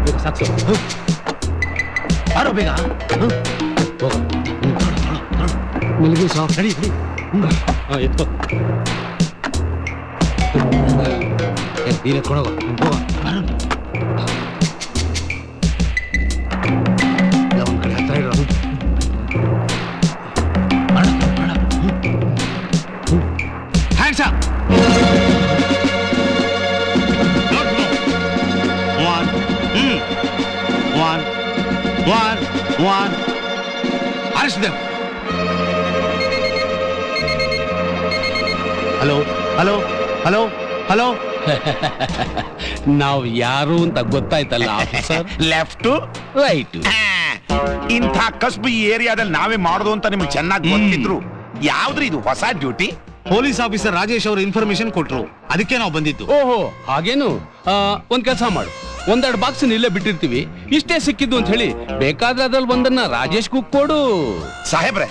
ಬೇಗ ಸಾಕ್ಸು. ಬಾರೋ ಬೇಗ. ಮಲಗಿ ಸಾಕು. ನಡಿ ಎತ್ಕೋ. ನೀನ್ ಎತ್ಕೊಂಡೋಗ. ಒಂದ್ ಕಡೆ ಹತ್ರ ಇರೋ. Hands up. One. Arrest them. Hello. ನಾವು ಯಾರು ಅಂತ ಗೊತ್ತಾಯ್ತಲ್ಲ ಆಫೀಸರ್. Left right. ಇಂಥ ಕಸ್ಬು ಈ ಏರಿಯಾದಲ್ಲಿ ನಾವೇ ಮಾಡೋದು ಅಂತ ನಿಮ್ಗೆ ಚೆನ್ನಾಗಿ ಗೊತ್ತಿದ್ರು ಯಾವ್ದ್ರಿ ಇದು ಹೊಸ ಡ್ಯೂಟಿ? ಪೊಲೀಸ್ ಆಫೀಸರ್ ರಾಜೇಶ್ ಅವರು ಇನ್ಫಾರ್ಮೇಶನ್ ಕೊಟ್ರು, ಅದಕ್ಕೆ ನಾವು ಬಂದಿದ್ದು. ಓಹೋ ಹಾಗೇನು? ಒಂದ್ ಕೆಲಸ ಮಾಡು, ಒಂದೆರಡು ಬಾಕ್ಸ್ ಇಲ್ಲೇ ಬಿಟ್ಟಿರ್ತೀವಿ, ಇಷ್ಟೇ ಸಿಕ್ಕಿದ್ದು ಅಂತ ಹೇಳಿ ಬೇಕಾದ್ರೆ ಅದ್ರಲ್ಲಿ ಒಂದನ್ನ ರಾಜೇಶ್ ಕೊಡು. ಸಾಹೇಬ್ರೆ,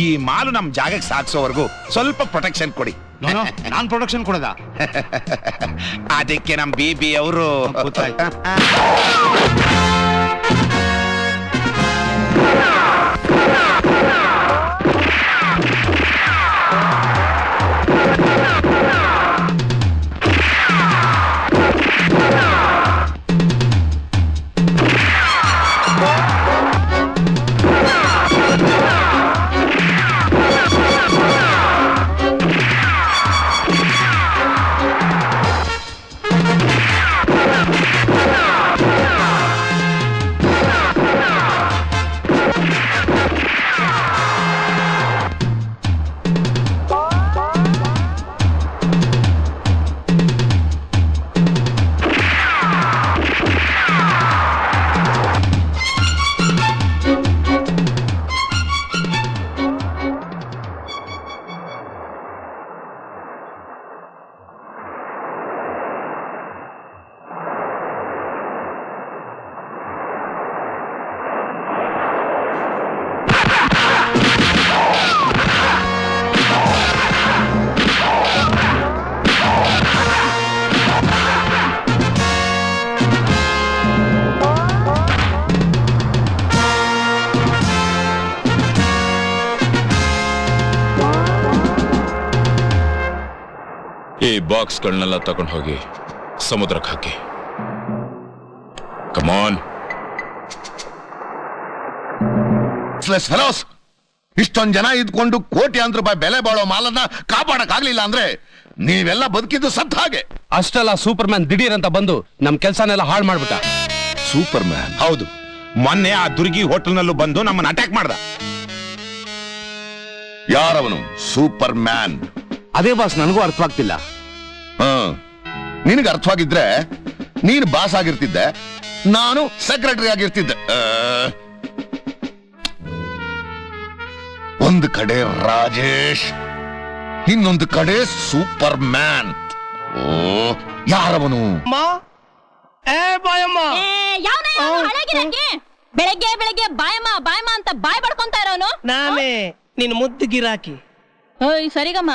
ಈ ಮಾಲು ನಮ್ ಜಾಗಕ್ಕೆ ಸಾಧಿಸೋವರೆಗೂ ಸ್ವಲ್ಪ ಪ್ರೊಟೆಕ್ಷನ್ ಕೊಡಿ. ನಾನ್ ಪ್ರೊಟೆಕ್ಷನ್ ಕೊಡದ? ಅದಕ್ಕೆ ನಮ್ ಬಿಬಿ ಅವರು ಗೊತ್ತಾಯ್ತಾ? ಈ ಬಾಕ್ಸ್ಗಳನ್ನೆಲ್ಲ ತಗೊಂಡು ಹೋಗಿ ಸಮುದ್ರಕ್ಕೆ ಹಾಕಿ. ಕಮಾನ್. ಇಷ್ಟೊಂದ್ ಜನ ಇದ್ಕೊಂಡು ಕೋಟ್ಯಾಂತರ ರೂಪಾಯಿ ಬೆಲೆ ಬಾಳೋ ಮಾಲನ್ನ ಕಾಪಾಡಕ್ ಆಗ್ಲಿಲ್ಲ ಅಂದ್ರೆ ನೀವೆಲ್ಲ ಬದುಕಿದ್ದು ಸತ್ ಹಾಗೆ. ಅಷ್ಟೆಲ್ಲ ಸೂಪರ್ ಮ್ಯಾನ್ ದಿಢೀರ್ ಅಂತ ಬಂದು ನಮ್ ಕೆಲ್ಸನೆಲ್ಲ ಹಾಳು ಮಾಡ್ಬಿಟ್ಟ. Superman? ಹೌದು, ಮೊನ್ನೆ ಆ ದುರ್ಗಿ ಹೋಟೆಲ್ ನಲ್ಲೂ ಬಂದು ನಮ್ಮನ್ನ ಅಟ್ಯಾಕ್ ಮಾಡ್ದ. ಯಾರವನು ಸೂಪರ್ ಮ್ಯಾನ್? ಅದೇ ಬಾಸ್, ನನಗೂ ಅರ್ಥವಾಗ್ತಿಲ್ಲ. ನಿನಗೆ ಅರ್ಥವಾಗಿದ್ರೆ ನೀನು ಬಾಸ್ ಆಗಿರ್ತಿದ್ದೆ, ನಾನು ಸೆಕ್ರೆಟರಿ ಆಗಿರ್ತಿದ್ದೆ. ಒಂದು ಕಡೆ ರಾಜೇಶ್, ಇನ್ನೊಂದು ಕಡೆ ಸೂಪರ್ ಮ್ಯಾನ್. ಓ, ಯಾರವನು? ಬೆಳಗ್ಗೆ ಬೆಳಗ್ಗೆ ಬಾಯಮ್ಮ ಅಂತ ಬಾಯ್ ಬಡ್ಕೊಂತ ಇರೋನು ನಾನೇ, ನಿನ್ ಮುದ್ದು ಗಿರಾಕಿ. ಓಯ್ ಸರಿಗಮ್ಮ,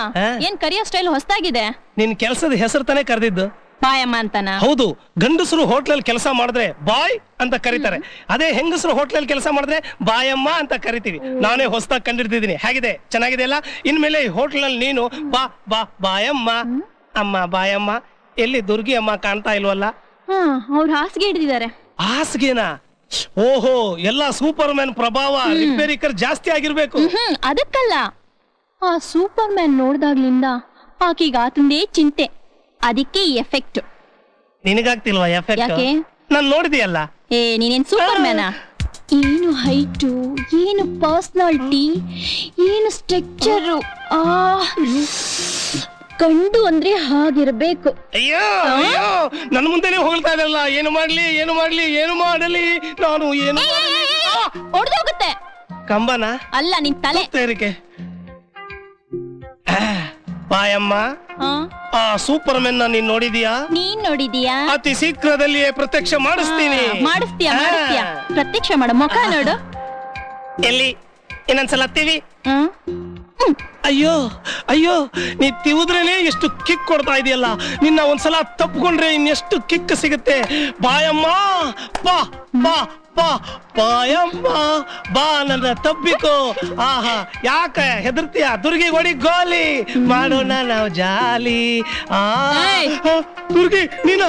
ಏನ್ ಕರಿಯೋ ಸ್ಟೈಲ್ ಹೊಸದಾಗಿದೆ. ನಿನ್ ಕೆಲಸದ ಹೆಸರು ತಾನೇ ಕರೆದಿದ್ದು? ಬಾಯಮ್ಮ ಅಂತನ? ಹೌದು, ಗಂಡಸರು ಹೋಟ್ಲಲ್ಲಿ ಕೆಲಸ ಮಾಡಿದ್ರೆ ಬಾಯ್ ಅಂತ ಕರೀತಾರೆ, ಅದೇ ಹೆಂಗಸರು ಹೋಟ್ಲಲ್ಲಿ ಕೆಲಸ ಮಾಡಿದ್ರೆ ಬಾಯಮ್ಮ ಅಂತ ಕರಿತೀವಿ. ನಾನೇ ಹೊಸದಾಗಿ ಕಂಡಿಡ್ತಿದ್ದೀನಿ. ಹೇಗಿದೆ? ಚೆನ್ನಾಗಿದೆ ಅಲ್ಲ? ಇನ್ಮೇಲೆ ಈ ಹೋಟ್ಲಲ್ಲಿ ನೀನು ಬಾ ಬಾ ಬಾಯಮ್ಮ, ಅಮ್ಮ ಬಾಯಮ್ಮ. ಎಲ್ಲಿ ದುರ್ಗಿ ಅಮ್ಮ ಕಾಣ್ತಾ ಇಲ್ವಲ್ಲ? ಅವ್ರು ಹಾಸಿಗೆ ಹಿಡಿದಿದ್ದಾರೆ. ಹಾಸಿಗೆನಾ? ಓಹೋ, ಎಲ್ಲ ಸೂಪರ್ ಮ್ಯಾನ್ ಪ್ರಭಾವ, ರಿಪೇರಿಕರ್ ಜಾಸ್ತಿ ಆಗಿರ್ಬೇಕು. ಅದಕ್ಕಲ್ಲ, ಆ ಸೂಪರ್ ಮ್ಯಾನ್ ನೋಡ್ದಾಗ್ಲಿಂದ ಆಕೀಗ ಆತಂದೇ ಚಿಂತೆ, ಅದಕ್ಕೆ ಈ ಎಫೆಕ್ಟ್. ನಿನಗಾಗ್ತಿಲ್ವಾ ಎಫೆಕ್ಟ್? ಯಾಕೆ? ನಾನ್ ನೋಡಿದೆಯಲ್ಲ. ನೀನೇನ್ ಸೂಪರ್ ಮ್ಯಾನಾ? ಏನು ಹೈಟು, ಏನು ಪರ್ಸನಾಲಿಟಿ, ಏನು ಸ್ಟ್ರಕ್ಚರು, ಗಂಡು ಅಂದ್ರೆ ಹಾಗಿರ್ಬೇಕು. ಅಯ್ಯೋ ಅಯ್ಯೋ, ನನ್ನ ಮುಂದೆನೆ ಹೋಗ್ತಾ ಇದಲ್ಲ. ಏನು ಮಾಡ್ಲಿ ಏನು ಮಾಡ್ಲಿ ಏನು ಮಾಡಲಿ ನಾನು? ಏನು ಹೊಡೆದೋಗುತ್ತೆ. ಕಂಬನ ಅಲ್ಲ, ನಿನ್ ತಲೆ. ತೇರಿಕೆ. ಬಾಯಮ್ಮ, ಆ ಸೂಪರ್ ಮೆನ್ ನೀನ್ ನೋಡಿದೀಯಾ? ನೀನ್ ನೋಡಿದೀಯಾ? ಅತಿ ಶೀಘ್ರದಲ್ಲಿಯೇ ಪ್ರತ್ಯಕ್ಷ ಮಾಡಿಸ್ತೀನಿ. ಮಾಡಿಸ್ತೀಯ? ಪ್ರತ್ಯಕ್ಷ ಮಾಡ, ಮುಖ ನೋಡು. ಎಲ್ಲಿ? ಇನ್ನೊಂದ್ಸಲ ಹತ್ತೀವಿ. ಅಯ್ಯೋ ಅಯ್ಯೋ, ನೀ ತಿವುದ್ರೇನೆ ಎಷ್ಟು ಕಿಕ್ ಕೊಡ್ತಾ ಇದೆಯಲ್ಲ, ನಿನ್ನ ಒಂದ್ಸಲ ತಪ್ಪಿಕೊಂಡ್ರೆ ಇನ್ನೆಷ್ಟು ಕಿಕ್ ಸಿಗುತ್ತೆ. ಬಾಯಮ್ಮ ಬಾ ಬಾ ಬಾ, ಬಾಯಮ್ಮ ಬಾ, ನನ್ನ ತಬ್ಬಿಕೋ. ಆಹಾ, ಯಾಕ ಹೆದರ್ತೀಯ? ದುರ್ಗಿ ಹೊಡಿ ಗೋಲಿ ಮಾಡೋಣ ನಾವು ಜಾಲಿ. ದುರ್ಗಿ ನೀನ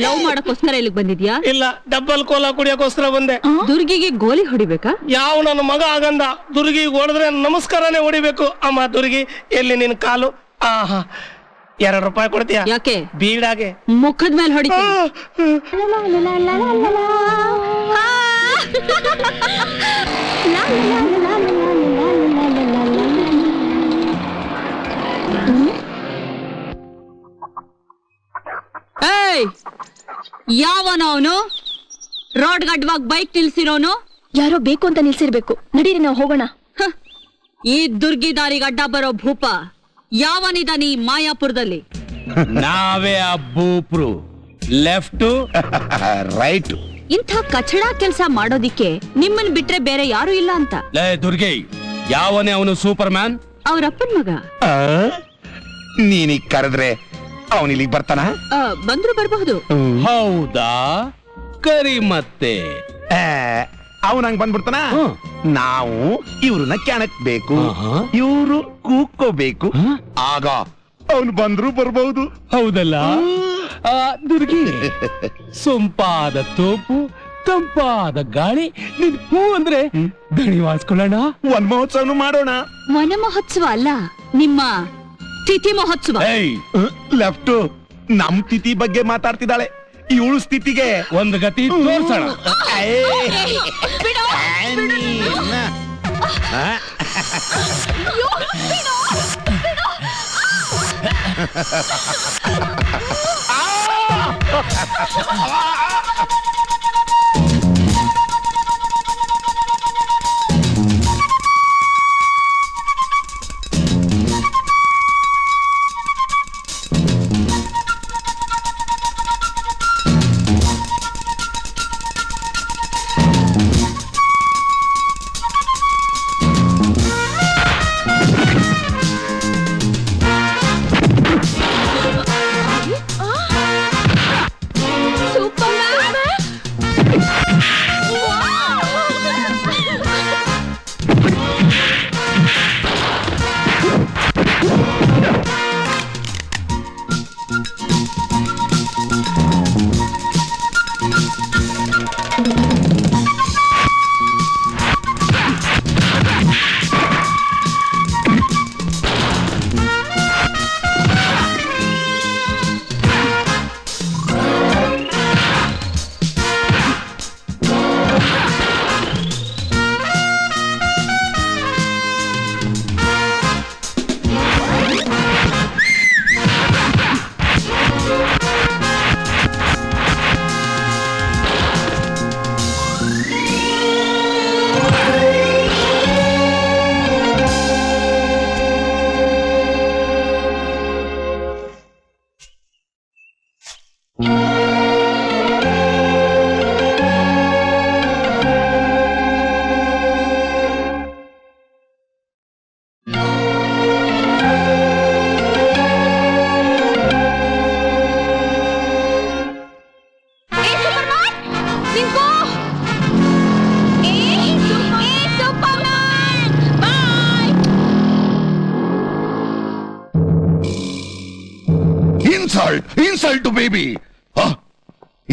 ಲವ್ ಮಾಡಕ್ಕೋಸ್ಕರ ಇಲ್ಲಿಗೆ ಬಂದಿದ್ಯಾ? ಇಲ್ಲ, ಡಬ್ಬಲ್ ಕೋಲಾ ಕುಡಿಯೋಕೋಸ್ಕರ ಬಂದೆ. ದುರ್ಗಿಗೆ ಗೋಲಿ ಹೊಡಿಬೇಕಾ? ಯಾವ ನನ್ನ ಮಗ ಆಗಂದ ದುರ್ಗಿ ಹೊಡೆದ್ರೆ ನಮಸ್ಕಾರನೇ ಹೊಡಿಬೇಕು. ಅಮ್ಮ ದುರ್ಗಿ, ಎಲ್ಲಿ ನಿನ್ ಕಾಲು? ಆಹಾ, 2 ರೂಪಾಯಿ ಕೊಡ್ತೀಯ? ಯಾಕೆ? ಬೀಡಾಗೆ ಮುಖದ ಮೇಲೆ ಹೊಡಿತೀನಿ. ಏಯ್, ಯಾವನ ಅವನು? ರೋಡ್ ಗಡ್ವಾಗ ಬೈಕ್ ನಿಲ್ಸಿರೋನು? ಯಾರೋ ಬೇಕು ಅಂತ ನಿಲ್ಸಿರ್ಬೇಕು. ನಡೀರಿ ನಾವು ಹೋಗೋಣ. ಹ, ಈ ದುರ್ಗಿ ದಾರಿಗೆ ಅಡ್ಡ ಬರೋ ಭೂಪ ಯಾವನಿದಾನಿ ಮಾಯಾಪುರದಲ್ಲಿ? ನಾವೇ ಆ ಬೂಪ್ರು. Left right. ಇಂಥ ಕಚಡ ಕೆಲಸ ಮಾಡೋದಿಕ್ಕೆ ನಿಮ್ಮನ್ ಬಿಟ್ರೆ ಬೇರೆ ಯಾರು ಇಲ್ಲ ಅಂತ. ಲೇ ದುರ್ಗಿ, ಯಾವನೇ ಅವನು? Super man. ಅವ್ರಪ್ಪನ್ ಮಗ. ನೀನೀಗ ಕರೆದ್ರೆ ಅವನಿಲ್ಲಿಗೆ ಬರ್ತಾನ? ಬಂದ್ರು ಬರಬಹುದು. ಹೌದಾ? ಕರಿ ಮತ್ತೆ. ಅವನಂಗ್ ಬಂದ್ಬಿಡ್ತಾನ. ನಾವು ಇವ್ರನ್ನ ಕೆಣಕ್ಬೇಕು, ಆಹಾ. ಇವ್ರು ಕೂಕ್ಕೋಬೇಕು. ಆಗ ಅವನು ಬಂದ್ರು ಬರ್ಬಹುದು. ಹೌದಲ್ಲ? ದುರ್ಗಿ, ಸೊಂಪಾದ ತೋಪು, ತಂಪಾದ ಗಾಳಿ, ನಿನ್ ಹೂ ಅಂದ್ರೆ ದಣಿ ವಾಸ್ಕೊಳ್ಳೋಣ. ಒಂದ್ ಮಹೋತ್ಸವನು ಮಾಡೋಣ. ವನ ಮಹೋತ್ಸವ ಅಲ್ಲ, ನಿಮ್ಮ ತಿಥಿ ಮಹೋತ್ಸವ. ಏಯ್, ಲೆಫ್ಟ್. ನಮ್ ತಿಥಿ ಬಗ್ಗೆ ಮಾತಾಡ್ತಿದ್ದಾಳೆ. ಇವಳು ಸ್ಥಿತಿಗೆ ಒಂದು ಗತಿ ತೋರ್ಸೋಣ. Insult to baby.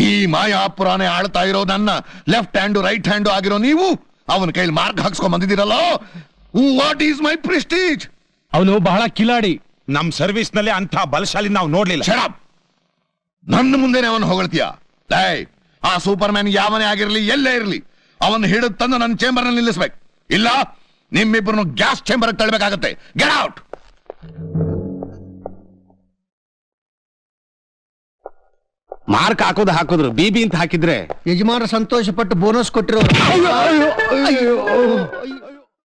ಈ ಮಾಯಾಪುರಾನೇ ಆಳ್ತಾ ಇರೋ ನನ್ನ ಲೆಫ್ಟ್ ಹ್ಯಾಂಡ್ ರೈಟ್ ಹ್ಯಾಂಡ್ ಆಗಿರೋ ನೀವು ಅವನ ಕೈಲಿ ಮಾರ್ಕ್ ಹಾಕ್ಸ್ಕೊಂಡ್ ಬಂದಿದ್ದೀರಲ್ಲ. What is my prestige? ಅವನು ಬಹಳ ಕಿಲಾಡಿ. ನಮ್ ಸರ್ವಿಸ್ ನಲ್ಲಿ ಅಂತ ಬಲಶಾಲಿ ನಾವು ನೋಡ್ಲಿಲ್ಲ. Shut up! ನನ್ನ ಮುಂದೆನೆ ಅವನು ಹೊಗಳ್ತೀಯ? ಆ ಸೂಪರ್ ಮ್ಯಾನ್ ಯಾವನೇ ಆಗಿರ್ಲಿ, ಎಲ್ಲೇ ಇರ್ಲಿ, ಅವನ್ ಹಿಡಿದು ತಂದು ನನ್ನ ಚೇಂಬರ್ ನಲ್ಲಿ ನಿಲ್ಲಿಸ್ಬೇಕು. ಇಲ್ಲ ನಿಮ್ಮಿಬ್ಬರನ್ನು ಗ್ಯಾಸ್ ಚೇಂಬರ್ ತಳ್ಬೇಕಾಗತ್ತೆ. Get out! ಮಾರ್ಕ್ ಹಾಕಿದ್ರು ಬಿಬಿ ಅಂತ ಹಾಕಿದ್ರೆ ಯಜಮಾನ ಸಂತೋಷ ಪಟ್ಟು ಬೋನಸ್ ಕೊಟ್ಟಿರೋ